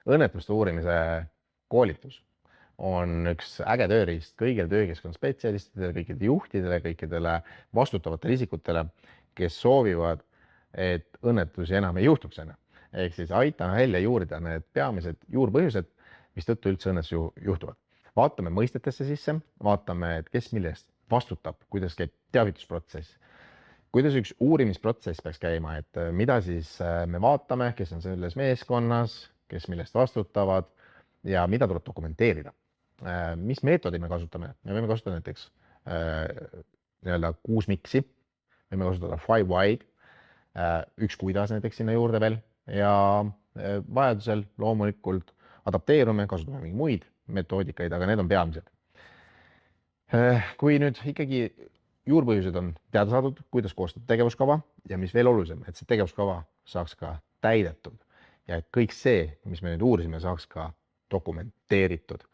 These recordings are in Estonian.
õnnetuste uurimise koolitus on üks äge tööriist kõigile töökeskkonna spetsialistidele, kõikidele juhtidele, kõikidele vastutavatele isikutele, kes soovivad, et õnnetusi enam ei juhtuks enne. Ehk siis aitame välja juurida need peamised juurpõhjused, mis tõttu üldse õnnetus juhtuvad. Vaatame mõistetesse sisse, vaatame, et kes millest vastutab, kuidas käib teavitusprotsess, kuidas üks uurimisprotsess peaks käima, et mida siis me vaatame, kes on selles meeskonnas, kes millest vastutavad ja mida tuleb dokumenteerida. Mis meetodi me kasutame? Me võime kasutada näiteks nii-öelda 6 miksi, võime kasutada 5 why'd, 1 kuidas näiteks sinna juurde veel ja vajadusel loomulikult adapteerume, kasutame mingeid muid metoodikaid, aga need on peamised. Kui nüüd ikkagi juurpõhjused on teada saadud, kuidas koostada tegevuskava ja mis veel olulisem, et see tegevuskava saaks ka täidetud ja et kõik see, mis me nüüd uurisime, saaks ka dokumenteeritud.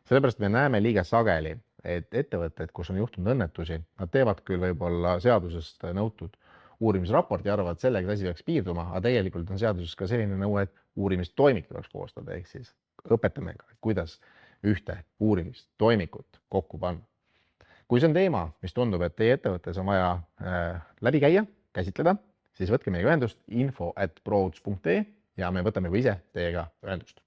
Sellepärast me näeme liiga sageli, et ettevõtted, kus on juhtunud õnnetusi, nad teevad küll võib-olla seadusest nõutud uurimisraporti ja arvavad, sellega asi peaks piirduma, aga tegelikult on seaduses ka selline nõue, et uurimistoimik tuleks koostada, ehk siis õpetame ka, kuidas ühte uurimistoimikut kokku panna. Kui see on teema, mis tundub, et teie ettevõttes on vaja läbi käia, käsitleda, siis võtke meiega ühendust info@proouts.ee ja me võtame juba ise teiega ühendust.